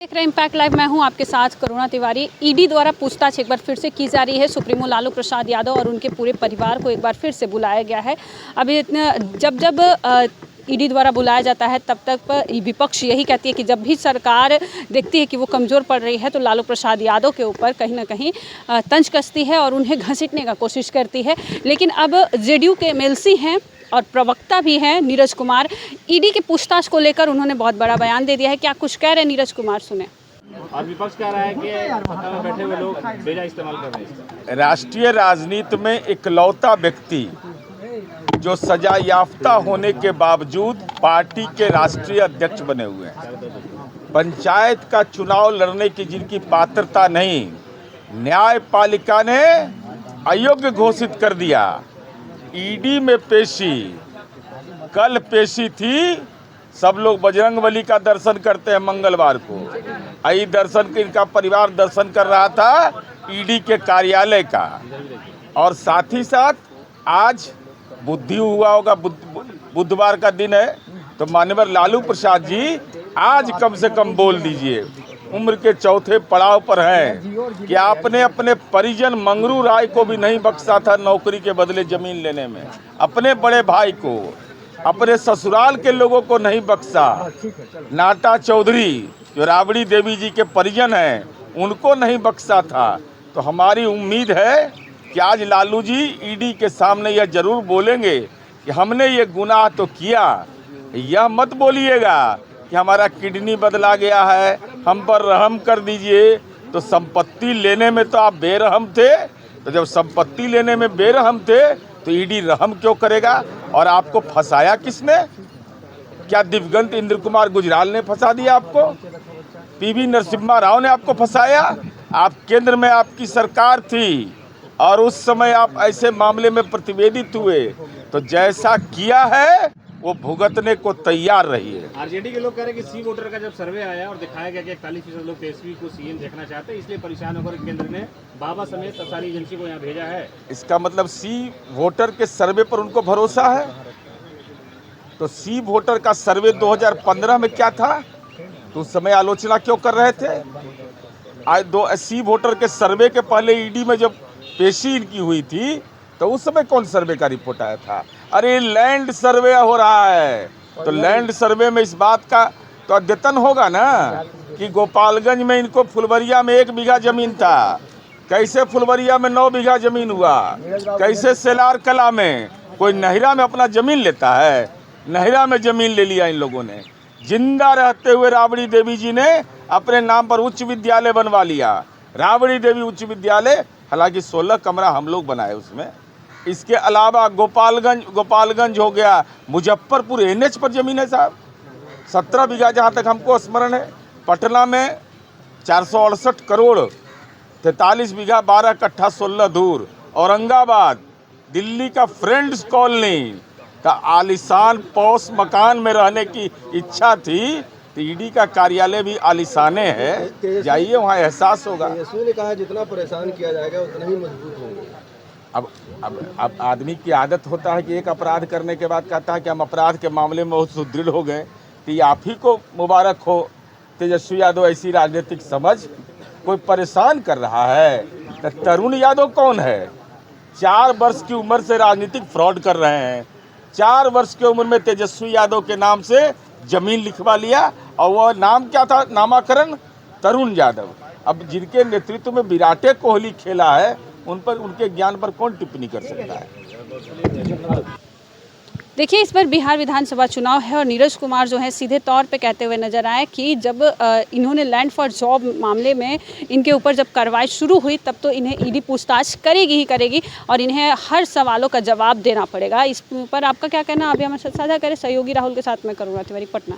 देख रहे हैं इम्पैक्ट लाइव। मैं हूं आपके साथ करुणा तिवारी। ईडी द्वारा पूछताछ एक बार फिर से की जा रही है। सुप्रीमो लालू प्रसाद यादव और उनके पूरे परिवार को एक बार फिर से बुलाया गया है। अभी जब ईडी द्वारा बुलाया जाता है तब तक विपक्ष यही कहती है कि जब भी सरकार देखती है कि वो कमज़ोर पड़ रही है तो लालू प्रसाद यादव के ऊपर कहीं ना कहीं तंज कसती है और उन्हें घसीटने का कोशिश करती है। लेकिन अब जेडीयू के एमएलसी हैं और प्रवक्ता भी हैं नीरज कुमार, ईडी की पूछताछ को लेकर उन्होंने बहुत बड़ा बयान दे दिया है। क्या कुछ कह रहे हैं नीरज कुमार, सुने। और विपक्ष कह रहा है कि सत्ता में बैठे हुए लोग बेजा इस्तेमाल कर रहे हैं। राष्ट्रीय राजनीति में इकलौता व्यक्ति जो सजा याफ्ता होने के बावजूद पार्टी के राष्ट्रीय अध्यक्ष बने हुए हैं, पंचायत का चुनाव लड़ने की जिनकी पात्रता नहीं, न्यायपालिका ने अयोग्य घोषित कर दिया। ईडी में पेशी, कल पेशी थी। सब लोग बजरंगबली का दर्शन करते हैं मंगलवार को। आई दर्शन इनका परिवार दर्शन कर रहा था ईडी के कार्यालय का। और साथ ही साथ आज बुद्धि हुआ होगा, बुधवार का दिन है, तो माननीय लालू प्रसाद जी आज कम से कम बोल दीजिए। उम्र के चौथे पड़ाव पर हैं कि आपने अपने परिजन मंगरू राय को भी नहीं बख्शा था नौकरी के बदले जमीन लेने में, अपने बड़े भाई को, अपने ससुराल के लोगों को नहीं बख्शा। नाटा चौधरी जो राबड़ी देवी जी के परिजन हैं उनको नहीं बख्शा था। तो हमारी उम्मीद है कि आज लालू जी ईडी के सामने यह जरूर बोलेंगे कि हमने ये गुनाह तो किया। यह मत बोलिएगा कि हमारा किडनी बदला गया है, हम पर रहम कर दीजिए। तो संपत्ति लेने में तो आप बेरहम थे, तो जब संपत्ति लेने में बेरहम थे तो ईडी रहम क्यों करेगा? और आपको फंसाया किसने? क्या दिवंगत इंद्र कुमार गुजराल ने फंसा दिया आपको? पीवी नरसिम्हा राव ने आपको फंसाया? आप केंद्र में आपकी सरकार थी और उस समय आप ऐसे मामले में प्रतिवेदित हुए, तो जैसा किया है वो भुगतने को तैयार रही है। आरजेडी के लोग कह रहे हैं कि सी वोटर का जब सर्वे आया और दिखाया गया कि 41% लोग तेजस्वी को सीएम देखना चाहते हैं, इसलिए परेशान होकर केंद्र ने बाबा समेत सारी एजेंसी को यहाँ भेजा है। इसका मतलब सी वोटर के सर्वे पर उनको भरोसा है? तो सी वोटर का सर्वे 2015 में क्या था, तो उस समय आलोचना क्यों कर रहे थे? आज सी वोटर के सर्वे के पहले ईडी में जब पेशी इनकी हुई थी तो उस समय कौन सर्वे का रिपोर्ट आया था? अरे लैंड सर्वे हो रहा है, तो लैंड सर्वे में इस बात का तो अद्यतन होगा ना कि गोपालगंज में इनको फुलवरिया में 1 बीघा जमीन था, कैसे फुलवरिया में 9 बीघा जमीन हुआ, कैसे सेलार कला में कोई नहिरा में अपना जमीन लेता है? नहिरा में जमीन ले लिया इन लोगों ने। जिंदा रहते हुए राबड़ी देवी जी ने अपने नाम पर उच्च विद्यालय बनवा लिया, राबड़ी देवी उच्च विद्यालय। हालांकि 16 कमरा हम लोग बनाए उसमें। इसके अलावा गोपालगंज हो गया, मुजफ्फरपुर एनएच पर जमीन है साहब 17 बीघा जहाँ तक हमको स्मरण है। पटना में 468 करोड़ 43 बीघा 12 कट्ठा 16 दूर। औरंगाबाद दिल्ली का फ्रेंड्स कॉलोनी का आलिशान पौस मकान में रहने की इच्छा थी, तो ईडी का कार्यालय भी आलिशाने है, जाइए वहाँ एहसास होगा। तेजस्वी ने कहा जितना परेशान किया जाएगा उतना ही मजबूत होंगे। अब आदमी की आदत होता है कि एक अपराध करने के बाद कहता है कि हम अपराध के मामले में बहुत सुदृढ़ हो गए। तो ये आप ही को मुबारक हो तेजस्वी यादव, ऐसी राजनीतिक समझ। कोई परेशान कर रहा है तो तरुण यादव कौन है? 4 वर्ष की उम्र से राजनीतिक फ्रॉड कर रहे हैं। 4 वर्ष की उम्र में तेजस्वी यादव के नाम से जमीन लिखवा लिया और वह नाम क्या था? नामाकरण तरुण यादव। अब जिनके नेतृत्व में विराट कोहली खेला है उन पर, उनके ज्ञान पर कौन टिप्पणी कर सकता है? देखिए, इस बार बिहार विधानसभा चुनाव है और नीरज कुमार जो है सीधे तौर पे कहते हुए नजर आए कि जब इन्होंने लैंड फॉर जॉब मामले में इनके ऊपर जब कार्रवाई शुरू हुई तब तो इन्हें ईडी पूछताछ करेगी ही करेगी और इन्हें हर सवालों का जवाब देना पड़ेगा। इस पर आपका क्या कहना? अभी हमारे साथ साझा करें सहयोगी राहुल के साथ में करुणा तिवारी, पटना।